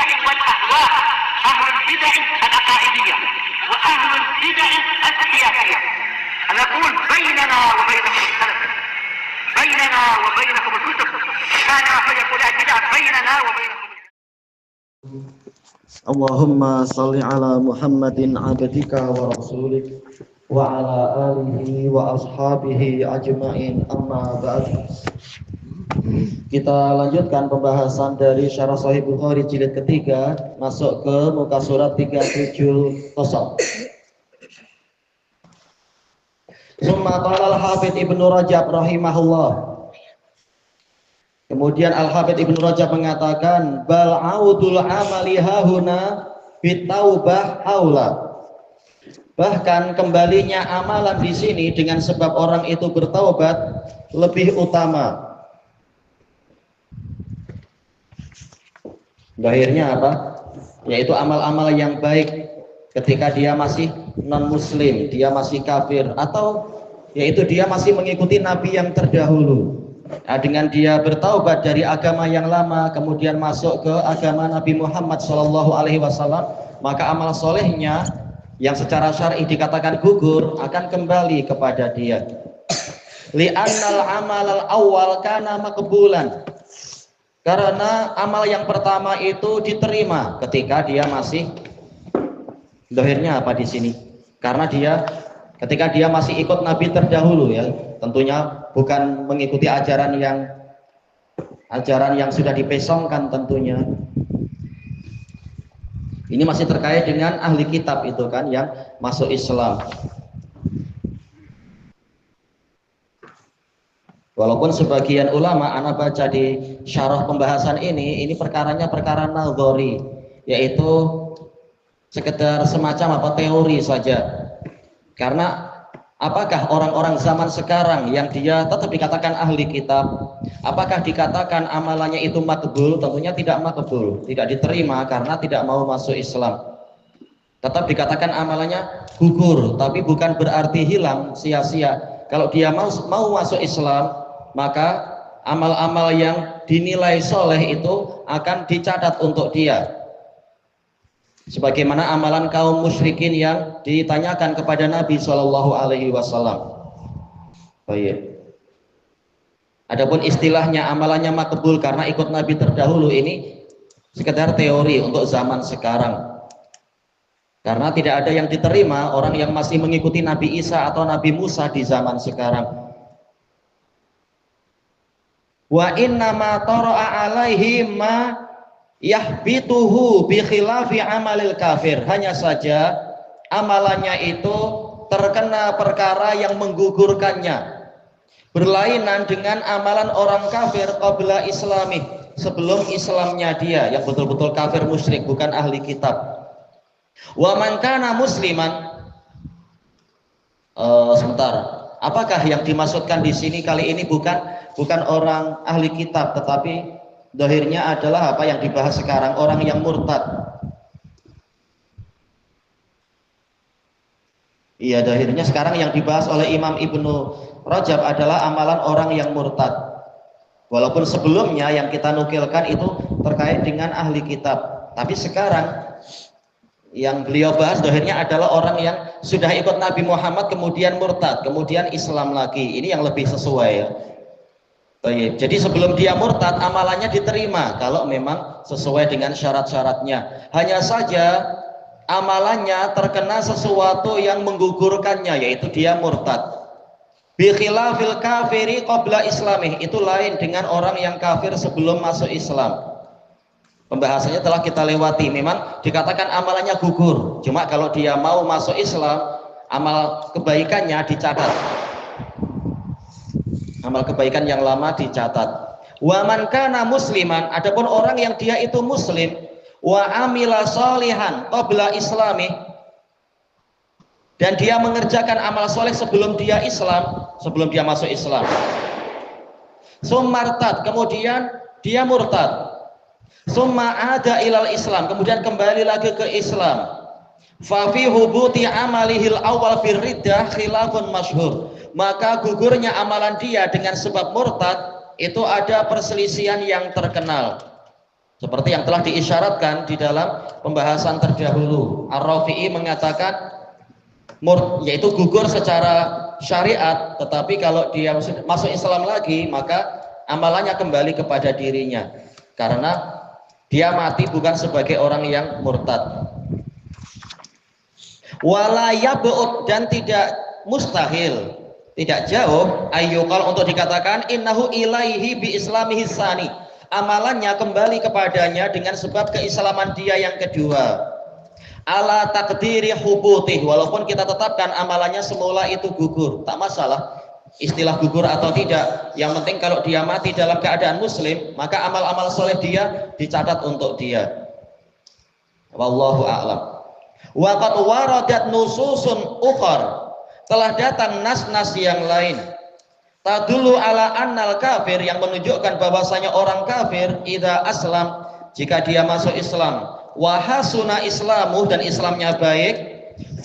البدع والأهواء، أهل البدع العقائدية وأهل البدع السياسية. نقول بيننا وبينكم السلف، بيننا وبينكم الكتب، كان فيقول البدع بيننا وبينكم. Allahumma salli ala Muhammadin abdika wa rasulik wa ala alihi wa ashabihi ajma'in, amma ba'd. Kita lanjutkan pembahasan dari Syarah Sahih Bukhari jilid ketiga, masuk ke muka surat 370. Summa qala al-Hafidz Ibnu Rajab rahimahullah. Kemudian Al-Hafidz Ibnu Rajab mengatakan bal audul amali hahuna bitaubah aula. Bahkan kembalinya amalan di sini dengan sebab orang itu bertaubat lebih utama. Lahirnya apa? Yaitu amal-amal yang baik ketika dia masih non-muslim, dia masih kafir, atau yaitu dia masih mengikuti nabi yang terdahulu. Nah, dengan dia bertaubat dari agama yang lama kemudian masuk ke agama Nabi Muhammad SAW, maka amal solehnya yang secara syar'i dikatakan gugur akan kembali kepada dia. Li'annal amal al-awwal kana maqbulan. Karena amal yang pertama itu diterima ketika dia masih, dohirnya apa di sini? Karena dia ketika dia masih ikut nabi terdahulu, ya tentunya bukan mengikuti ajaran yang sudah dipesongkan tentunya. Ini masih terkait dengan ahli kitab itu kan yang masuk Islam. Walaupun sebagian ulama, ana baca di syarah pembahasan ini perkaranya perkara nadhari, yaitu sekedar semacam teori saja. Karena apakah orang-orang zaman sekarang yang dia tetap dikatakan ahli kitab, apakah dikatakan amalannya itu makbul? Tentunya tidak makbul, tidak diterima karena tidak mau masuk Islam. Tetap dikatakan amalannya gugur, tapi bukan berarti hilang, sia-sia. Kalau dia mau masuk Islam, maka amal-amal yang dinilai soleh itu akan dicatat untuk dia. Sebagaimana amalan kaum musyrikin yang ditanyakan kepada Nabi SAW. Baik. Adapun istilahnya amalannya makbul karena ikut Nabi terdahulu, ini sekedar teori untuk zaman sekarang. Karena tidak ada yang diterima orang yang masih mengikuti Nabi Isa atau Nabi Musa di zaman sekarang. Wa inna ma tara'a alaihi ma yahbituhu bi khilafi amalil kafir. Hanya saja amalannya itu terkena perkara yang menggugurkannya, berlainan dengan amalan orang kafir qabla islamih, sebelum Islamnya dia, yang betul-betul kafir musyrik, bukan ahli kitab. Wa man kana musliman, sebentar, apakah yang dimaksudkan di sini kali ini bukan orang ahli kitab, tetapi dohirnya adalah apa yang dibahas sekarang, orang yang murtad. Iya, dohirnya sekarang yang dibahas oleh Imam Ibnu Rajab adalah amalan orang yang murtad. Walaupun sebelumnya yang kita nukilkan itu terkait dengan ahli kitab, tapi sekarang yang beliau bahas dohirnya adalah orang yang sudah ikut Nabi Muhammad kemudian murtad, kemudian Islam lagi. Ini yang lebih sesuai, ya. Jadi sebelum dia murtad amalannya diterima kalau memang sesuai dengan syarat-syaratnya. Hanya saja amalannya terkena sesuatu yang menggugurkannya, yaitu dia murtad. Bi khilafil kafiri qabla islamih, itu lain dengan orang yang kafir sebelum masuk Islam. Pembahasannya telah kita lewati. Memang dikatakan amalannya gugur, cuma kalau dia mau masuk Islam, amal kebaikannya dicatat. Amal kebaikan yang lama dicatat. Wa man kana musliman, adapun orang yang dia itu muslim, wa amila sholihan qabla islami, dan dia mengerjakan amal soleh sebelum dia Islam, sebelum dia masuk Islam. Summartad, kemudian dia murtad. Summa ada ilal Islam, kemudian kembali lagi ke Islam. Fa fi hubuti amalihil awal fir riddah khilafun masyhur, maka gugurnya amalan dia dengan sebab murtad itu ada perselisihan yang terkenal. Seperti yang telah diisyaratkan di dalam pembahasan terdahulu. Ar-Rafi'i mengatakan yaitu gugur secara syariat, tetapi kalau dia masuk Islam lagi maka amalannya kembali kepada dirinya karena dia mati bukan sebagai orang yang murtad. Wala yab'ud, dan tidak mustahil, tidak jauh ayyuqal untuk dikatakan innahu ilaihi bi islamihi tsani, amalannya kembali kepadanya dengan sebab keislaman dia yang kedua. Ala takdiri hubutih, walaupun kita tetapkan amalannya semula itu gugur, tak masalah istilah gugur atau tidak, yang penting kalau dia mati dalam keadaan muslim maka amal-amal soleh dia dicatat untuk dia. Wallahu a'lam. Wa qad waradat nususun ukhar, telah datang nas-nas yang lain, tadullu ala annal kafir, yang menunjukkan bahwasanya orang kafir idza aslam, jika dia masuk Islam, wa hasuna islamu, dan Islamnya baik,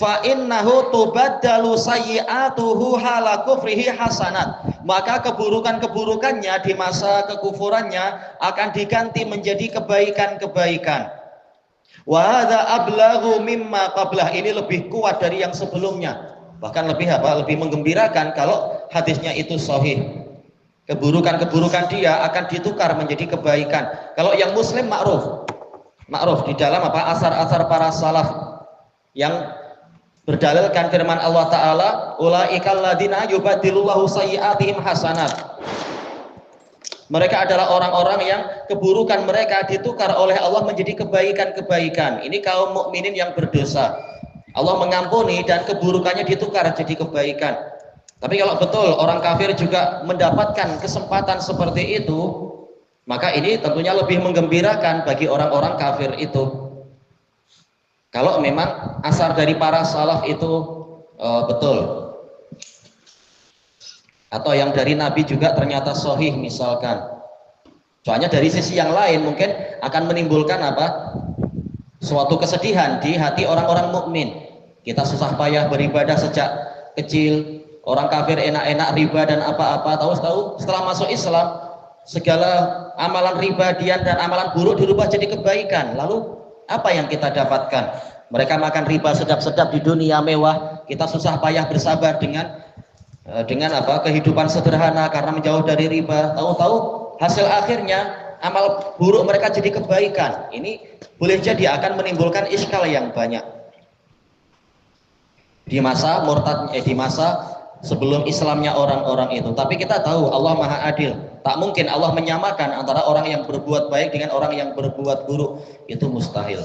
fa innahu tubaddalu sayyi'atuhu hala kufrihi hasanat, maka keburukan-keburukannya di masa kekufurannya akan diganti menjadi kebaikan-kebaikan. Wa hadza ablaghu mimma qablah, ini lebih kuat dari yang sebelumnya, bahkan lebih lebih menggembirakan kalau hadisnya itu sahih. Keburukan-keburukan dia akan ditukar menjadi kebaikan. Kalau yang muslim ma'ruf di dalam asar-asar para salaf yang berdalilkan firman Allah Ta'ala, ulaikal ladina yubaddilullahu sayyi'atihim hasanat, mereka adalah orang-orang yang keburukan mereka ditukar oleh Allah menjadi kebaikan-kebaikan. Ini kaum mukminin yang berdosa, Allah mengampuni dan keburukannya ditukar jadi kebaikan. Tapi kalau betul orang kafir juga mendapatkan kesempatan seperti itu, maka ini tentunya lebih menggembirakan bagi orang-orang kafir itu. Kalau memang asar dari para salaf itu betul, atau yang dari Nabi juga ternyata sahih misalkan. Soalnya dari sisi yang lain mungkin akan menimbulkan suatu kesedihan di hati orang-orang mukmin. Kita susah payah beribadah sejak kecil, orang kafir enak-enak riba dan apa-apa, tahu-tahu setelah masuk Islam segala amalan riba dan amalan buruk dirubah jadi kebaikan. Lalu apa yang kita dapatkan? Mereka makan riba sedap-sedap di dunia mewah, kita susah payah bersabar dengan kehidupan sederhana karena menjauh dari riba. Tahu-tahu hasil akhirnya amal buruk mereka jadi kebaikan. Ini boleh jadi akan menimbulkan iskal yang banyak di masa di masa sebelum Islamnya orang-orang itu. Tapi kita tahu Allah Maha Adil, tak mungkin Allah menyamakan antara orang yang berbuat baik dengan orang yang berbuat buruk, itu mustahil.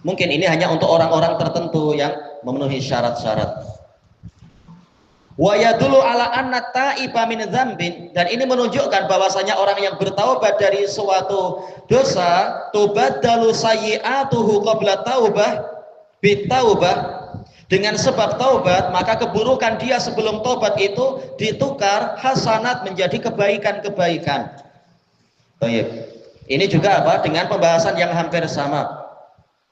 Mungkin ini hanya untuk orang-orang tertentu yang memenuhi syarat-syarat. Wa yadullu ala anna ta'iba min dzambin, dan ini menunjukkan bahwasanya orang yang bertaubat dari suatu dosa, tubaddalu sayyi'atuhu qabla taubah bitaubah, dengan sebab taubat maka keburukan dia sebelum taubat itu ditukar hasanat menjadi kebaikan-kebaikan. Baik. Ini juga dengan pembahasan yang hampir sama.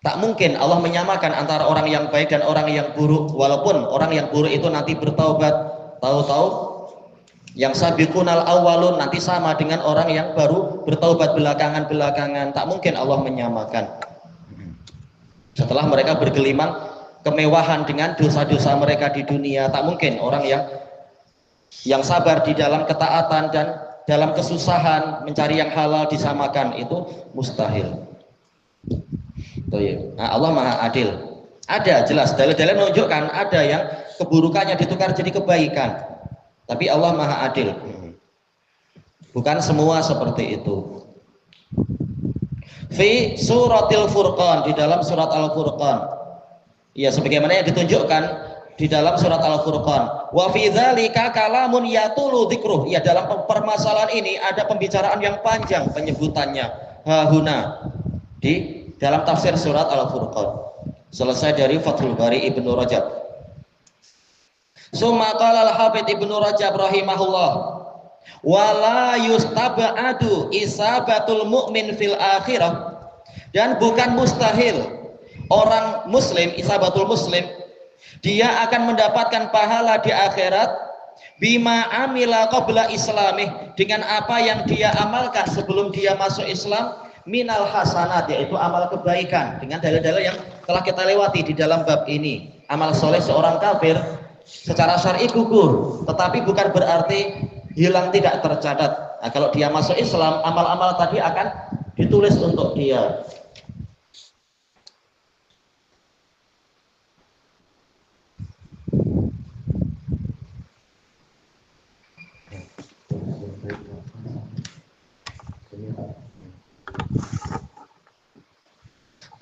Tak mungkin Allah menyamakan antara orang yang baik dan orang yang buruk, walaupun orang yang buruk itu nanti bertaubat. Tahu-tahu yang sabiqunal awwalun nanti sama dengan orang yang baru bertaubat belakangan-belakangan. Tak mungkin Allah menyamakan. Setelah mereka bergelimang kemewahan dengan dosa-dosa mereka di dunia, tak mungkin orang yang sabar di dalam ketaatan dan dalam kesusahan mencari yang halal disamakan, itu mustahil. Nah, Allah Maha Adil. Ada jelas dalil-dalil menunjukkan ada yang keburukannya ditukar jadi kebaikan. Tapi Allah Maha Adil. Bukan semua seperti itu. Fi suratil Furqan, di dalam surat Al-Furqan. Ya, sebagaimana yang ditunjukkan di dalam surat Al-Furqan. Wa fi dzalika kalamun yatulu dzikruh. Ya, dalam permasalahan ini ada pembicaraan yang panjang penyebutannya. Hahuna di dalam tafsir surat Al-Furqan. Selesai dari Fathul Bari Ibnu Rajab. Summa qala al-Hafidz Ibnu Rajab rahimahullah, wala yustaba'adu isabatul mu'min fil akhirah, dan bukan mustahil orang muslim, isabatul muslim, dia akan mendapatkan pahala di akhirat bima amila qabla islamih, dengan apa yang dia amalkan sebelum dia masuk Islam, minal hasanat, yaitu amal kebaikan, dengan dalil-dalil yang telah kita lewati di dalam bab ini. Amal soleh seorang kafir secara syar'i gugur, tetapi bukan berarti hilang, tidak tercatat. Nah, kalau dia masuk Islam, amal-amal tadi akan ditulis untuk dia.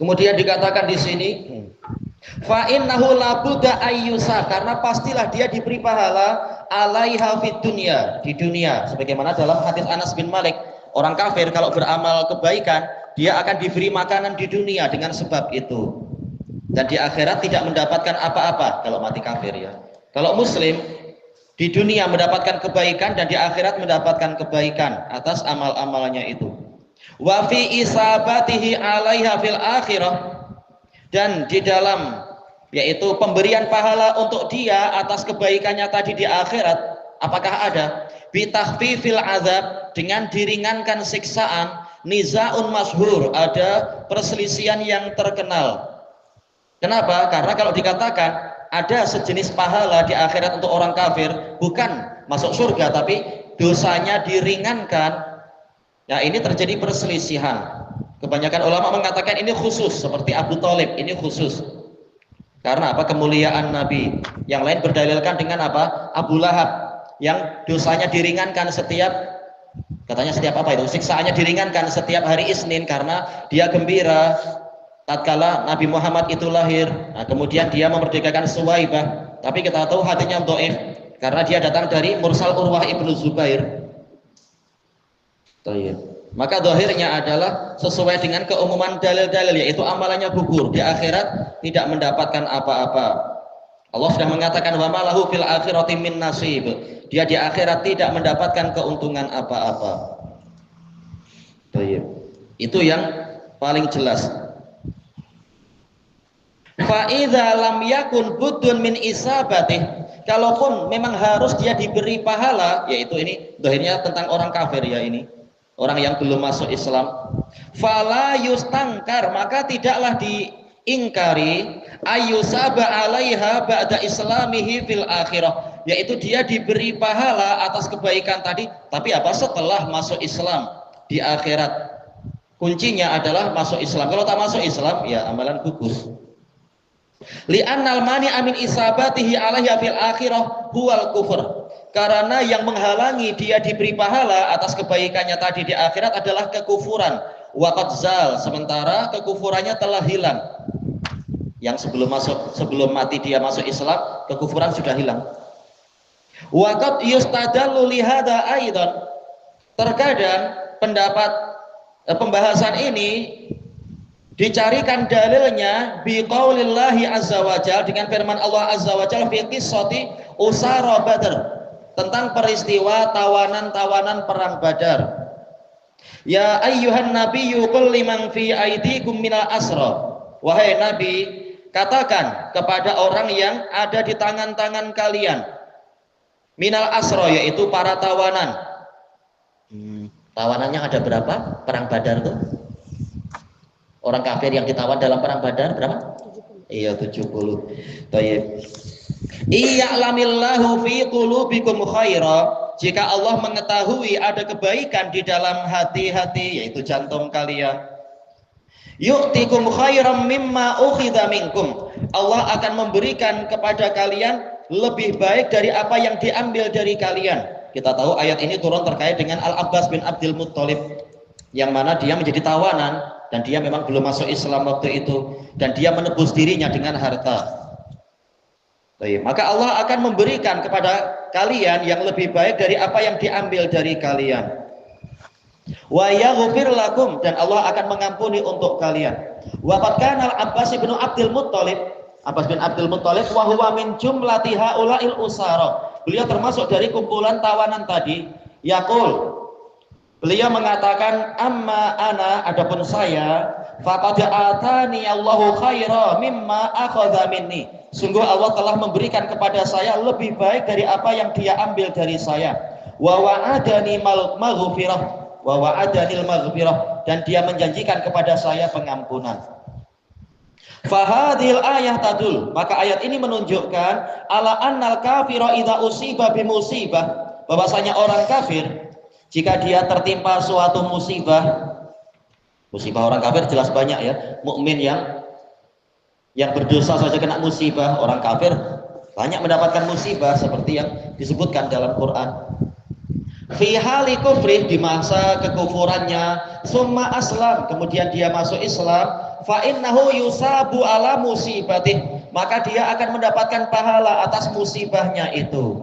Kemudian dikatakan di sini, fa innahu labudda ayyusa, karena pastilah dia diberi pahala alaiha fid dunya, di dunia, sebagaimana dalam hadis Anas bin Malik, orang kafir kalau beramal kebaikan dia akan diberi makanan di dunia dengan sebab itu, dan di akhirat tidak mendapatkan apa-apa kalau mati kafir ya. Kalau muslim di dunia mendapatkan kebaikan dan di akhirat mendapatkan kebaikan atas amal-amalnya itu. Wa fi isabatihi 'alaiha fil akhirah, dan di dalam yaitu pemberian pahala untuk dia atas kebaikannya tadi di akhirat, apakah ada? Bi takhfifil azab, dengan diringankan siksaan. Nizaun masyhur, ada perselisihan yang terkenal. Kenapa? Karena kalau dikatakan ada sejenis pahala di akhirat untuk orang kafir, bukan masuk surga tapi dosanya diringankan. Nah, ini terjadi perselisihan. Kebanyakan ulama mengatakan ini khusus, seperti Abu Thalib, ini khusus. Karena apa? Kemuliaan Nabi. Yang lain berdalilkan dengan apa? Abu Lahab, yang dosanya diringankan setiap, katanya setiap apa itu? Siksaannya diringankan setiap hari Isnin karena dia gembira tatkala Nabi Muhammad itu lahir. Nah, kemudian dia memerdekakan Suwaibah. Tapi kita tahu hatinya dhaif karena dia datang dari Mursal Urwah ibnu Zubair. Maka zahirnya adalah sesuai dengan keumuman dalil-dalil, yaitu amalannya gugur, di akhirat tidak mendapatkan apa-apa. Allah sudah mengatakan wa malahu fil akhirati min nasib, dia di akhirat tidak mendapatkan keuntungan apa-apa. Itu yang paling jelas. Fa idza lam yakun buddun min isabatih, kalaupun memang harus dia diberi pahala, yaitu ini zahirnya tentang orang kafir ya, ini orang yang belum masuk Islam, fala yustangkar, maka tidaklah diingkari, ayyusaba alaiha ba'da islamihi fil akhirah, yaitu dia diberi pahala atas kebaikan tadi, tapi apa? Setelah masuk Islam di akhirat. Kuncinya adalah masuk Islam. Kalau tak masuk Islam ya amalan gugur. Li'annal mani amin isabatihi alaiha fil akhirah huwal kufur, karena yang menghalangi dia diberi pahala atas kebaikannya tadi di akhirat adalah kekufuran. Waqad zal, sementara kekufurannya telah hilang. Yang sebelum mati dia masuk Islam, kekufuran sudah hilang. Waqad yustadallu li hadza aidan, terkadang pembahasan ini dicarikan dalilnya bi qaulillahi azza wajalla, dengan firman Allah azza wajalla fi qissati usara badr, tentang peristiwa tawanan-tawanan perang Badar. Ya ayyuhan nabiyyu qul liman fi aidikum minal asra, wahai nabi, katakan kepada orang yang ada di tangan-tangan kalian, minal asra, yaitu para tawanan. Tawanannya ada berapa? Perang Badar tuh, orang kafir yang ditawan dalam perang Badar berapa? 70. Iya, 70. Baik. Iya'lamillahu fi qulubikum khaira, jika Allah mengetahui ada kebaikan di dalam hati-hati, yaitu jantung kalian, yu'tikum khairam mimma ukhidha minkum, Allah akan memberikan kepada kalian lebih baik dari apa yang diambil dari kalian. Kita tahu ayat ini turun terkait dengan Al-Abbas bin Abdul Muttalib, yang mana dia menjadi tawanan dan dia memang belum masuk Islam waktu itu, dan dia menebus dirinya dengan harta. Maka Allah akan memberikan kepada kalian yang lebih baik dari apa yang diambil dari kalian. Wa yaghfir lakum, dan Allah akan mengampuni untuk kalian. Wa qad kana Al-Abbas bin Abdul Muttalib, Abbas bin Abdul Muttalib wa huwa min jumlati haula'il usara, beliau termasuk dari kumpulan tawanan tadi. Yaqul, beliau mengatakan, amma ana, adapun saya, faqad atani Allahu khaira mimma akhadha minni. Sungguh Allah telah memberikan kepada saya lebih baik dari apa yang dia ambil dari saya. Wa wa'adani maghfirah wa wa'adanil maghfirah, dan dia menjanjikan kepada saya pengampunan. Fahadhil ayah tadul, maka ayat ini menunjukkan ala annal kafira idza usiba bimusibah, bahwasanya orang kafir jika dia tertimpa suatu musibah orang kafir jelas banyak ya, mukmin yang berdosa saja kena musibah, orang kafir banyak mendapatkan musibah seperti yang disebutkan dalam Quran. Fi hali kufri, di masa kekufurannya, summa aslam, kemudian dia masuk Islam, fa innahu yusabu ala musibatih, maka dia akan mendapatkan pahala atas musibahnya itu.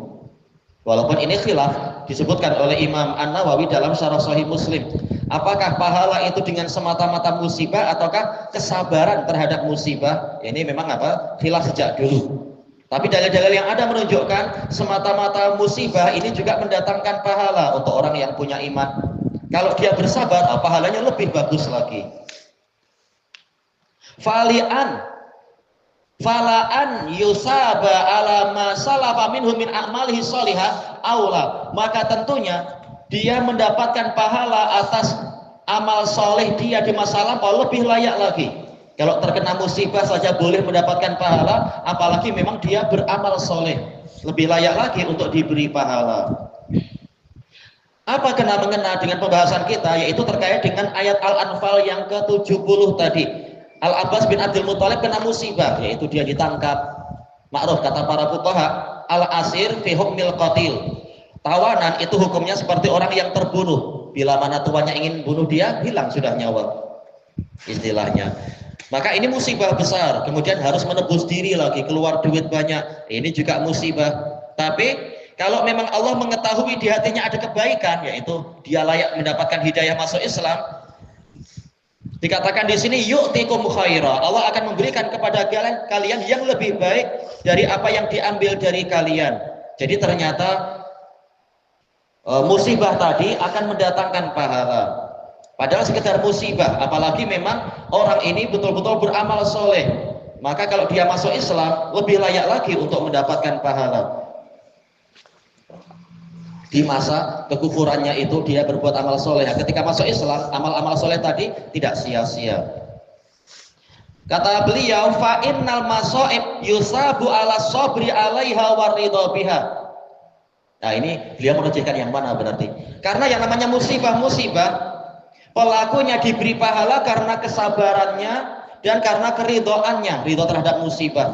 Walaupun ini khilaf disebutkan oleh Imam An-Nawawi dalam Syarah Sahih Muslim. Apakah pahala itu dengan semata-mata musibah ataukah kesabaran terhadap musibah? Ini memang khilaf sejak dulu. Tapi dalil-dalil yang ada menunjukkan semata-mata musibah ini juga mendatangkan pahala untuk orang yang punya iman. Kalau dia bersabar, pahalanya lebih bagus lagi. Falaan yusaba ala ma salafa minhu min a'malihi shalihah aula, maka tentunya dia mendapatkan pahala atas amal soleh dia di masa lampau lebih layak lagi. Kalau terkena musibah saja boleh mendapatkan pahala, apalagi memang dia beramal soleh, lebih layak lagi untuk diberi pahala. Apa kena-mengena dengan pembahasan kita, yaitu terkait dengan ayat Al-Anfal yang ke-70 tadi. Al-Abbas bin Abdul Muthalib kena musibah, yaitu dia ditangkap. Ma'ruf kata para fuqaha, al-asir fi hukmil qatil. Tawanan itu hukumnya seperti orang yang terbunuh. Bila mana tuannya ingin bunuh dia, hilang sudah nyawa, istilahnya. Maka ini musibah besar, kemudian harus menebus diri lagi, keluar duit banyak. Ini juga musibah. Tapi kalau memang Allah mengetahui di hatinya ada kebaikan, yaitu dia layak mendapatkan hidayah masuk Islam, dikatakan di sini yu'tikum khaira, Allah akan memberikan kepada kalian yang lebih baik dari apa yang diambil dari kalian. Jadi ternyata musibah tadi akan mendatangkan pahala. Padahal sekedar musibah, apalagi memang orang ini betul-betul beramal soleh, maka kalau dia masuk Islam lebih layak lagi untuk mendapatkan pahala. Di masa kekufurannya itu dia berbuat amal soleh, ketika masuk Islam amal-amal soleh tadi tidak sia-sia. Kata beliau, fa innal masaib yusabu ala sabri alaiha waridha biha. Nah ini beliau merujukkan yang mana berarti? Karena yang namanya musibah, pelakunya diberi pahala karena kesabarannya dan karena keridhoannya, ridho terhadap musibah.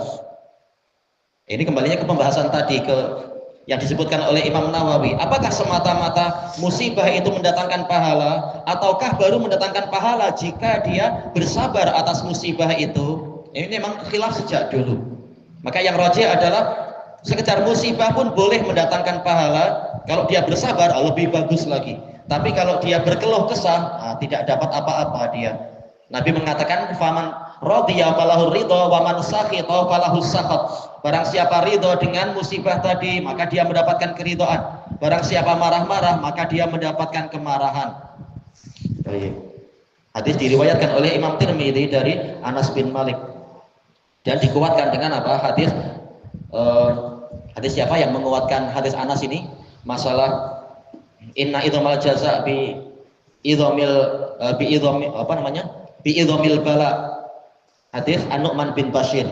Ini kembalinya ke pembahasan tadi, yang disebutkan oleh Imam Nawawi. Apakah semata-mata musibah itu mendatangkan pahala, ataukah baru mendatangkan pahala jika dia bersabar atas musibah itu? Ini memang khilaf sejak dulu. Maka yang rajih adalah sekedar musibah pun boleh mendatangkan pahala. Kalau dia bersabar lebih bagus lagi. Tapi kalau dia berkeluh kesah, tidak dapat apa-apa dia. Nabi mengatakan, faman radhiya falahu ridha wa man sakhita falahu sakhat. Barang siapa ridho dengan musibah tadi, maka dia mendapatkan keridhaan. Barang siapa marah-marah, maka dia mendapatkan kemarahan. Hadis diriwayatkan oleh Imam Tirmidzi dari Anas bin Malik, dan dikuatkan dengan apa? Hadis siapa yang menguatkan hadis Anas ini? Masalah inna idhamal jaza bi idhamil bala. Hadis An-Nu'man bin Bashir.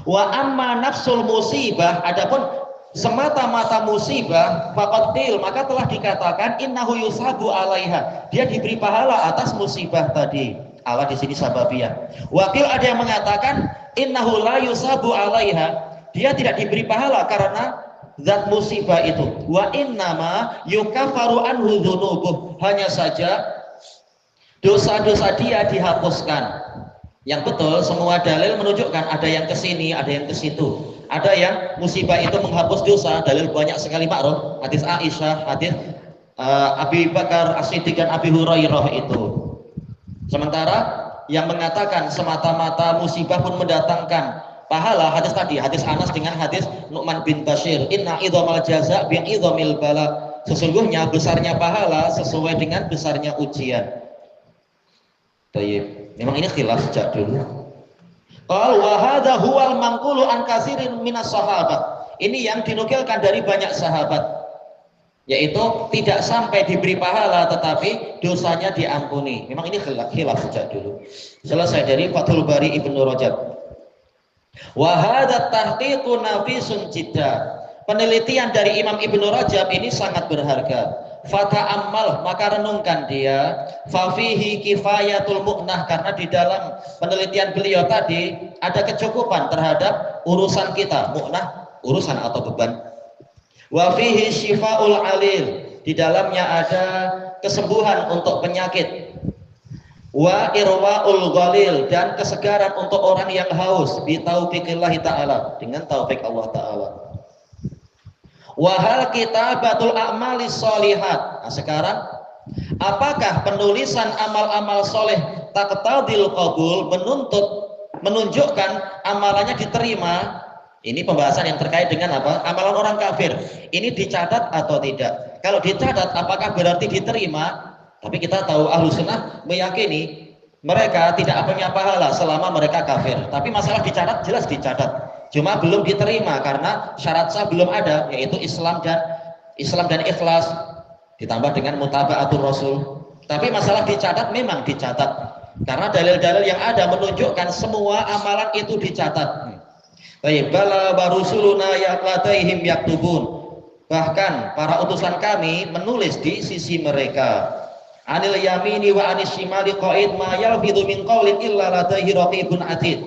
Wa amma nafsul musibah, adapun semata-mata musibah, faqatil, maka telah dikatakan innahu yusabu alaiha, dia diberi pahala atas musibah tadi. Allah di sini sababiyah. Wakil ada yang mengatakan innahu la yusabu alaiha, dia tidak diberi pahala karena zat musibah itu. Wa innama yukafaru anhu dzunubuh, hanya saja dosa-dosa dia dihapuskan. Yang betul semua dalil menunjukkan ada yang ke sini, ada yang ke situ. Ada yang musibah itu menghapus dosa, dalil banyak sekali Ma'ruf, hadis Aisyah, hadis Abi Bakar As-Siddiq dan Abi Hurairah itu. Sementara yang mengatakan semata-mata musibah pun mendatangkan pahala, hadis tadi, hadis Anas dengan hadis Nu'man bin Bashir, inna idhamal jaza bi idhamil bala, sesungguhnya besarnya pahala sesuai dengan besarnya ujian. Tayyib. Memang ini khilaf sejak dulu. Qal wa hadza huwal manqulu an katsirin minas sahabat. Ini yang dinukilkan dari banyak sahabat, yaitu tidak sampai diberi pahala tetapi dosanya diampuni. Memang ini khilaf sejak dulu. Selesai dari Fathul Bari Ibnu Rajab. Wa hadza tahqiqun nafisun jidda. Penelitian dari Imam Ibnu Rajab ini sangat berharga. Fata'ammal, maka renungkan dia. Fafihi kifayatul mu'nah, karena di dalam penelitian beliau tadi ada kecukupan terhadap urusan kita. Mu'nah, urusan atau beban. Wa fihi syifaul alil, di dalamnya ada kesembuhan untuk penyakit. Wa irwaul ghalil, dan kesegaran untuk orang yang haus bi taufiqillah taala, dengan taufik Allah taala. Wa hal kitabatul a'malis sholihat. Nah, sekarang apakah penulisan amal-amal soleh taqtadil qabul, menunjukkan amalannya diterima? Ini pembahasan yang terkait dengan apa? Amalan orang kafir. Ini dicatat atau tidak? Kalau dicatat, apakah berarti diterima? Tapi kita tahu ahlu sunnah meyakini mereka tidak punya pahala selama mereka kafir. Tapi masalah dicatat, jelas dicatat. Cuma belum diterima karena syarat sah belum ada, yaitu Islam dan ikhlas ditambah dengan mutaba'atul Rasul. Tapi masalah dicatat memang dicatat karena dalil-dalil yang ada menunjukkan semua amalan itu dicatat. Baik, bala barusuluna yaqlataihim yaktubun. Bahkan para utusan kami menulis di sisi mereka. Anil yamini wa anis shimali qa'id ma yalfidhu min qawlin illa ladaihi raqibun atid.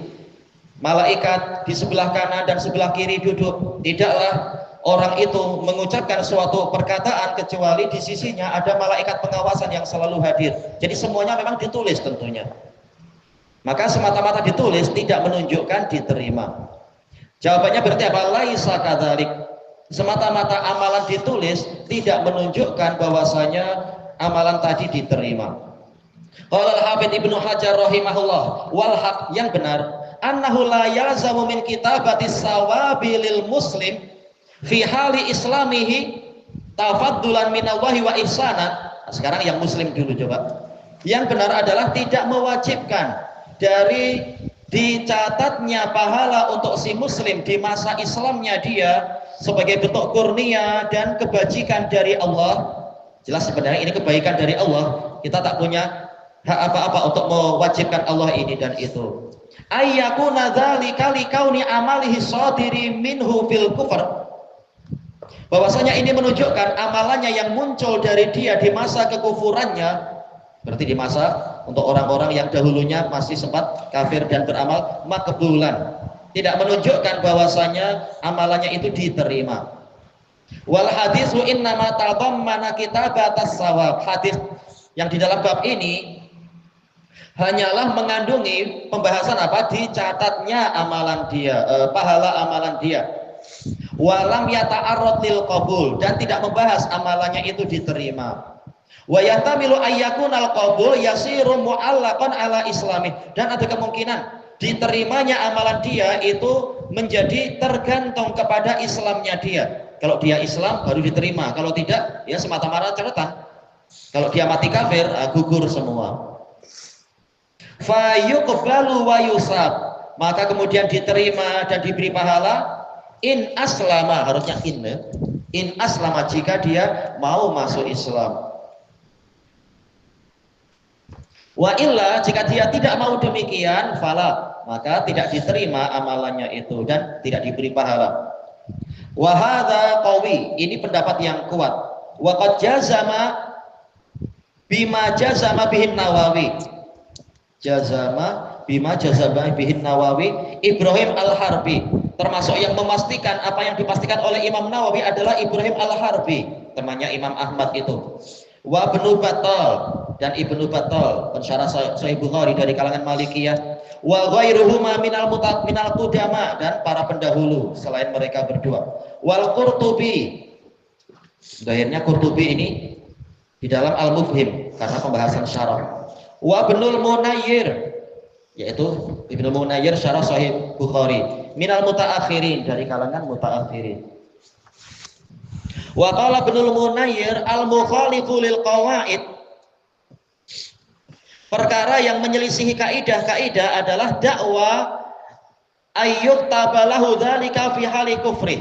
Malaikat di sebelah kanan dan sebelah kiri duduk. Tidaklah orang itu mengucapkan suatu perkataan kecuali di sisinya ada malaikat pengawasan yang selalu hadir. Jadi semuanya memang ditulis tentunya. Maka semata-mata ditulis tidak menunjukkan diterima. Jawabannya berarti apa? Laisa kadzalik. Semata-mata amalan ditulis tidak menunjukkan bahwasanya amalan tadi diterima. Qala al-Hafidz Ibnu Hajar rahimahullah, wal haq, yang benar, annahu la yalzamu min kitabatis sawabi lil muslim fi hali islamihi tafaddulan minallahi wa ihsanan. Nah, sekarang yang muslim dulu coba. Yang benar adalah tidak mewajibkan dari dicatatnya pahala untuk si muslim di masa Islamnya dia sebagai bentuk kurnia dan kebajikan dari Allah. Jelas sebenarnya ini kebaikan dari Allah. Kita tak punya hak apa-apa untuk mewajibkan Allah ini dan itu. Ayyakuna dzalika likauni amalihi shadiri minhu fil kufr. Bahwasanya ini menunjukkan amalannya yang muncul dari dia di masa kekufurannya, berarti di masa untuk orang-orang yang dahulunya masih sempat kafir dan beramal makbulan, tidak menunjukkan bahwasanya amalannya itu diterima. Wal haditsu innama tadammana kitabatas shawab. Hadis yang di dalam bab ini hanyalah mengandungi pembahasan apa? Dicatatnya amalan dia, pahala amalan dia. Walam yata'arrad lil qabul, dan tidak membahas amalannya itu diterima. Wa yahtamilu ayyakunal qabul yasiru mu'allaqan ala islami, dan ada kemungkinan diterimanya amalan dia itu menjadi tergantung kepada Islamnya dia. Kalau dia Islam baru diterima, kalau tidak ya semata-mata catatan. Kalau dia mati kafir, gugur semua. Fa yuqbalu wa yusab, maka kemudian diterima dan diberi pahala. In aslama, harusnya in aslama, jika dia mau masuk Islam. Wa illa, jika dia tidak mau demikian, fala, maka tidak diterima amalannya itu dan tidak diberi pahala. Wa hadza qawi, ini pendapat yang kuat. Wa qad jazama bima jazama bihin Nawawi. Jazama bima jazama bihin Nawawi Ibrahim Al-Harbi, termasuk yang memastikan apa yang dipastikan oleh Imam Nawawi adalah Ibrahim Al-Harbi, temannya Imam Ahmad itu. Wa Ibnu Battal, dan Ibnu Battal pensyarah Sahih Bukhari dari kalangan Malikiyah. Wa ghairuhuma minal qudama, dan para pendahulu selain mereka berdua. Wal Qurtubi, zahirnya Qurtubi ini di dalam Al-Mufhim karena pembahasan syarah. Wa Ibnul Munayyir, yaitu Ibnu Munayyir syarah Sahih Bukhari, minal mutaakhirin, dari kalangan mutaakhirin. Wa qala Ibnul Munayyir al-mukhalifu lil qawaid Perkara yang menyelisihi kaidah-kaidah adalah dakwa ayyuk tabalahu dzalika fi hali kufri.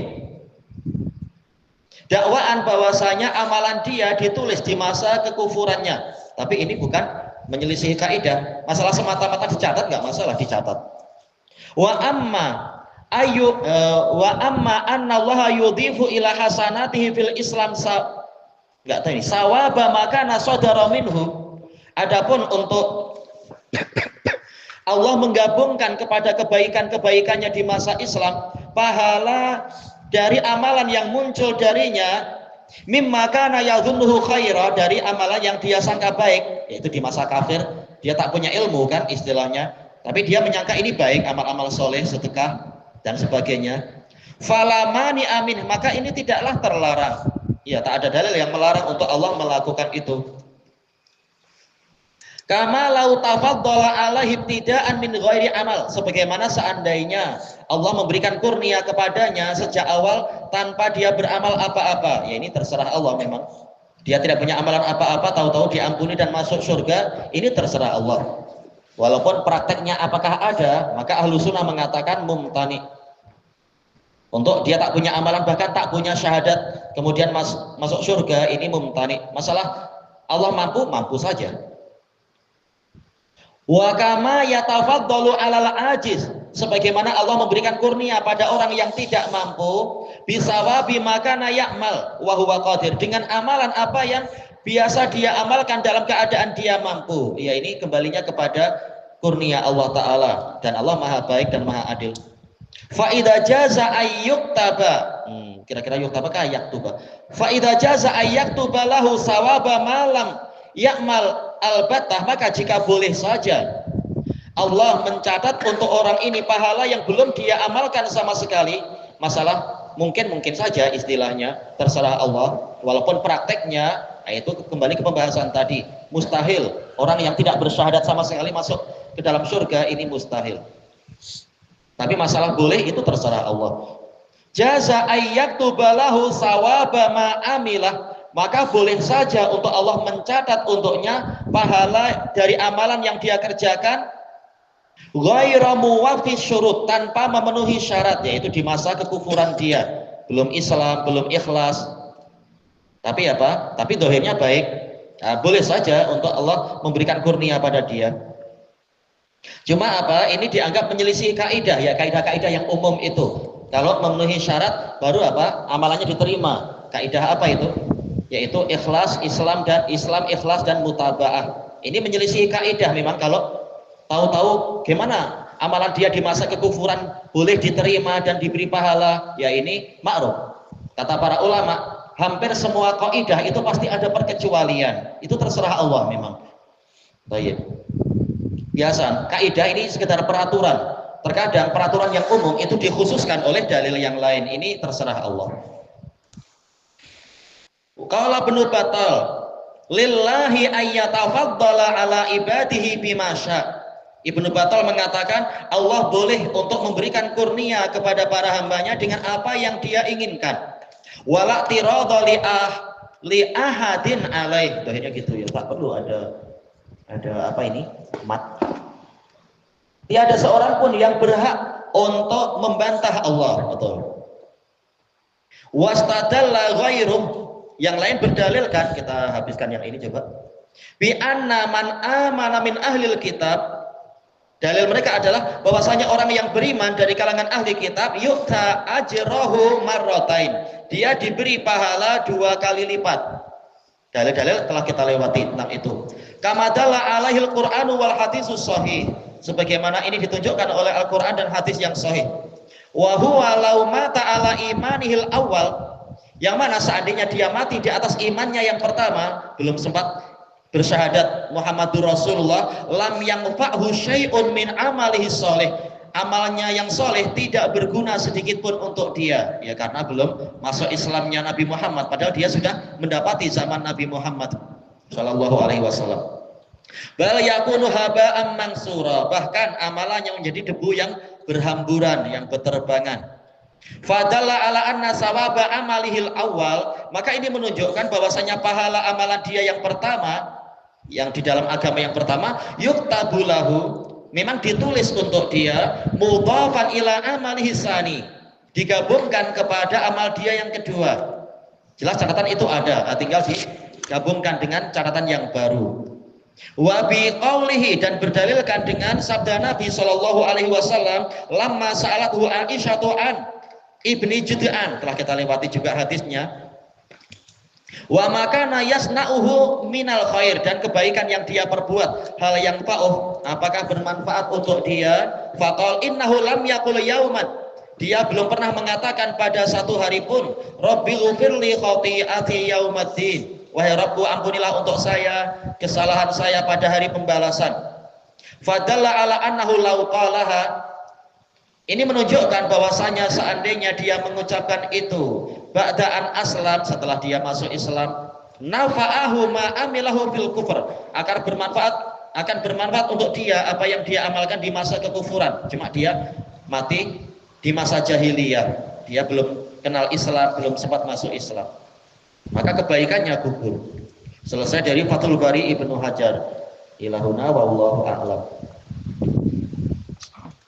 Dakwaan bahwasanya amalan dia ditulis di masa kekufurannya. Tapi ini bukan menyelisihi kaidah. Masalah semata-mata dicatat nggak masalah, dicatat. Wa amma anna Allah yudhifu ila hasanatihi fil Islam enggak tahu ini sawaba maka nasodara minhu. Adapun untuk Allah menggabungkan kepada kebaikan-kebaikannya di masa Islam pahala dari amalan yang muncul darinya mimma kana yadhunnuhu khaira, dari amalan yang dia sangka baik, yaitu di masa kafir dia tak punya ilmu kan istilahnya, tapi dia menyangka ini baik, amal-amal soleh, sedekah dan sebagainya. Falamani amin, maka ini tidaklah terlarang. Ya, tak ada dalil yang melarang untuk Allah melakukan itu. Kama lau tafaddala alaihi ibtida'an min ghairi amal, sebagaimana seandainya Allah memberikan kurnia kepadanya sejak awal tanpa dia beramal apa-apa. Ya, ini terserah Allah memang. Dia tidak punya amalan apa-apa, tahu-tahu diampuni dan masuk surga, ini terserah Allah. Walaupun prakteknya apakah ada, maka ahlu sunnah mengatakan mumtani. Untuk dia tak punya amalan, bahkan tak punya syahadat, kemudian masuk surga, ini mumtani. Masalah Allah mampu saja. Wa kama yatafaddalu 'alal ajiz, sebagaimana Allah memberikan kurnia pada orang yang tidak mampu, bisawabi makana ya'mal wa huwa qadir, dengan amalan apa yang biasa dia amalkan dalam keadaan dia mampu. Ya, ini kembalinya kepada kurnia Allah Ta'ala, dan Allah maha baik dan maha adil. Fa idza jaza ayyuktaba, kira-kira yuktaba kah yaktuba? Fa idza jaza ayyaktuba lahu sawaba malam ya'mal albatah, maka jika boleh saja Allah mencatat untuk orang ini pahala yang belum dia amalkan sama sekali, masalah mungkin saja istilahnya, terserah Allah. Walaupun prakteknya, itu kembali ke pembahasan tadi, mustahil orang yang tidak bersyahadat sama sekali masuk ke dalam surga, ini mustahil. Tapi masalah boleh itu terserah Allah. Jaza ayyaktubalahu sawaba ma'amilah, maka boleh saja untuk Allah mencatat untuknya pahala dari amalan yang dia kerjakan ghairu muwaffiq syurut, tanpa memenuhi syarat, yaitu di masa kekufuran dia, belum Islam, belum ikhlas. Tapi apa? Tapi dohirnya baik. Nah, boleh saja untuk Allah memberikan kurnia pada dia. Cuma apa? Ini dianggap menyelisih kaidah, ya, kaidah-kaidah yang umum itu. Kalau memenuhi syarat baru apa? Amalannya diterima. Kaidah apa itu? Yaitu ikhlas, Islam, ikhlas dan mutabaah. Ini menyelisih kaidah memang. Kalau tahu-tahu gimana amalan dia di masa kekufuran boleh diterima dan diberi pahala, ya ini ma'ruf. Kata para ulama, hampir semua kaidah itu pasti ada perkecualian. Itu terserah Allah memang. Baik. Biasa, kaidah ini sekedar peraturan. Terkadang peraturan yang umum itu dikhususkan oleh dalil yang lain. Ini terserah Allah. Qala Ibnu Battal, lillahi ayyatafaddala ala ibadihi bima syaa. Ibnu Battal mengatakan Allah boleh untuk memberikan kurnia kepada para hambanya dengan apa yang dia inginkan. Wala tiradha li ahadin alaih. Doanya gitu ya, tak perlu ada apa ini? Mat. Tiada seorang pun yang berhak untuk membantah Allah, betul. Wastadalla ghairuh, yang lain berdalilkan, kita habiskan yang ini coba. Bi anna man amana min ahlil kitab, dalil mereka adalah bahwasanya orang yang beriman dari kalangan ahli kitab yu'ta ajrahu marratain, dia diberi pahala 2 kali lipat. Dalil-dalil telah kita lewati tentang itu. Kama dalla alaihil Qur'anu wal hadisus sahih, sebagaimana ini ditunjukkan oleh Al-Qur'an dan hadis yang sahih. Wa huwa law mata ala imanihil awal, yang mana seandainya dia mati di atas imannya yang pertama, belum sempat bersyahadat Muhammadur Rasulullah, lam yanfa'hu syai'un min amalihi sholih, amalnya yang soleh tidak berguna sedikit pun untuk dia, ya, karena belum masuk Islamnya Nabi Muhammad, padahal dia sudah mendapati zaman Nabi Muhammad Shallallahu Alaihi Wasallam. Bal yakunu haba'an mansura, bahkan amalannya menjadi debu yang berhamburan, yang berterbangan. Fadalla ala anna sawaba amalihil awal, maka ini menunjukkan bahwasanya pahala amalan dia yang pertama Yang di dalam agama yang pertama, yuktabulahu, memang ditulis untuk dia, mudhafan ila amalihi tsani, digabungkan kepada amal dia yang kedua. Jelas catatan itu ada, tinggal digabungkan dengan catatan yang baru. Wa bi qaulihi, dan berdalilkan dengan sabda Nabi sallallahu alaihi wasallam, lamma sa'alathu Aisyah an ibni Jud'an, telah kita lewati juga hadisnya. Wa makana yasna'uhu minal khair, dan kebaikan yang dia perbuat, hal yang fa'uh, apakah bermanfaat untuk dia? Faqal innahu lam yaqul yauman, dia belum pernah mengatakan pada satu hari pun, Rabbi ghfirli khati'ati yaumaddin, wahai Rabbu ampunilah untuk saya kesalahan saya pada hari pembalasan. Fadalla ala annahu law qalaha, ini menunjukkan bahwasanya seandainya dia mengucapkan itu ba'da'an aslam, setelah dia masuk Islam, nafa'ahu ma amilahu fil kufr, akan bermanfaat untuk dia apa yang dia amalkan di masa kekufuran. Cuma dia mati di masa jahiliyah, dia belum kenal Islam, belum sempat masuk Islam, maka kebaikannya gugur. Selesai dari Fathul Bari Ibnu Hajar. Ilahuna wallahu a'lam.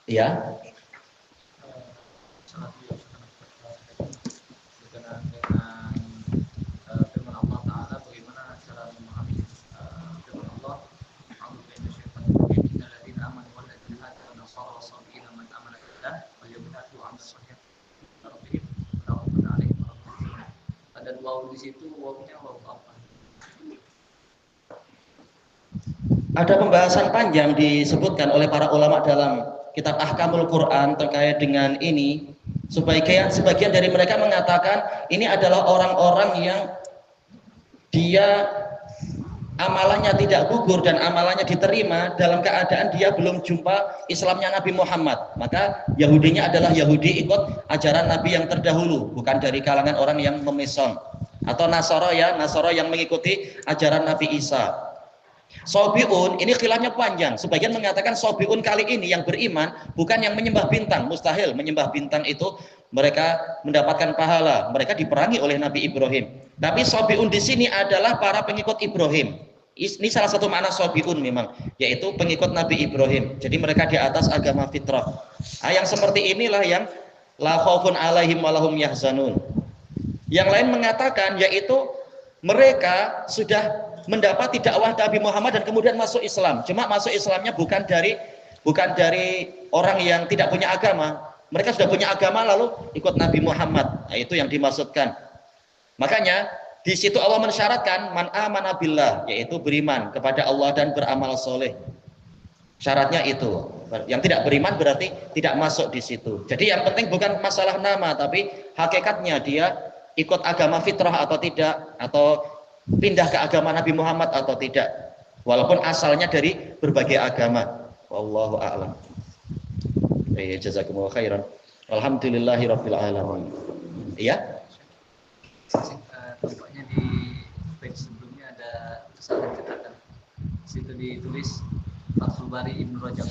Ya. Dan waw di situ wawnya waw apa? Ada pembahasan panjang disebutkan oleh para ulama dalam kitab Ahkamul Quran terkait dengan ini. Sebagian dari mereka mengatakan ini adalah orang-orang yang dia amalannya tidak gugur dan amalannya diterima dalam keadaan dia belum jumpa Islamnya Nabi Muhammad. Maka Yahudinya adalah Yahudi ikut ajaran Nabi yang terdahulu, bukan dari kalangan orang yang memeson. Atau Nasara yang mengikuti ajaran Nabi Isa. Sobiun, ini khilafnya panjang. Sebagian mengatakan Sobiun kali ini yang beriman bukan yang menyembah bintang, mustahil. Menyembah bintang itu mereka mendapatkan pahala, mereka diperangi oleh Nabi Ibrahim. Tapi Sobiun di sini adalah para pengikut Ibrahim. Ini salah satu makna Sobiun memang, yaitu pengikut Nabi Ibrahim. Jadi mereka di atas agama fitrah. Yang seperti inilah yang la khaufun alaihim wa lahum yahzanun. Yang lain mengatakan yaitu mereka sudah mendapati dakwah Nabi Muhammad dan kemudian masuk Islam. Cuma masuk Islamnya bukan dari orang yang tidak punya agama. Mereka sudah punya agama lalu ikut Nabi Muhammad. Nah, itu yang dimaksudkan. Makanya di situ Allah mensyaratkan man amana billah, yaitu beriman kepada Allah dan beramal soleh. Syaratnya itu. Yang tidak beriman berarti tidak masuk di situ. Jadi yang penting bukan masalah nama, tapi hakikatnya dia ikut agama fitrah atau tidak, atau pindah ke agama Nabi Muhammad atau tidak, walaupun asalnya dari berbagai agama. Wallahu a'lam. Jazakumullah khairan. Alhamdulillahirabbil alamin. Iya? Tampaknya di page sebelumnya ada kesalahan cetakan. Situ ditulis Fathul Bari Ibnu Rajab.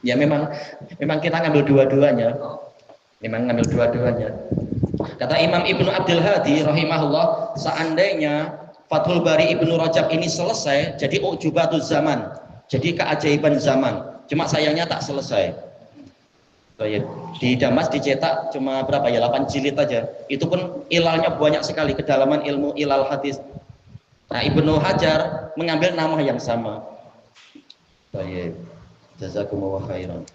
Ya memang kita ngambil dua-duanya. Memang ngambil dua-duanya. Kata Imam Ibnu Abdul Hadi rahimahullah, seandainya Fathul Bari Ibnu Rajab ini selesai, jadi ujubatuz zaman, jadi keajaiban zaman. Cuma sayangnya tak selesai. Di Damas dicetak cuma berapa ya, 8 jilid aja. Itu pun ilalnya banyak sekali, kedalaman ilmu ilal hadis. Nah, Ibnu Hajar mengambil nama yang sama. Baik. Jazakumullah khairan.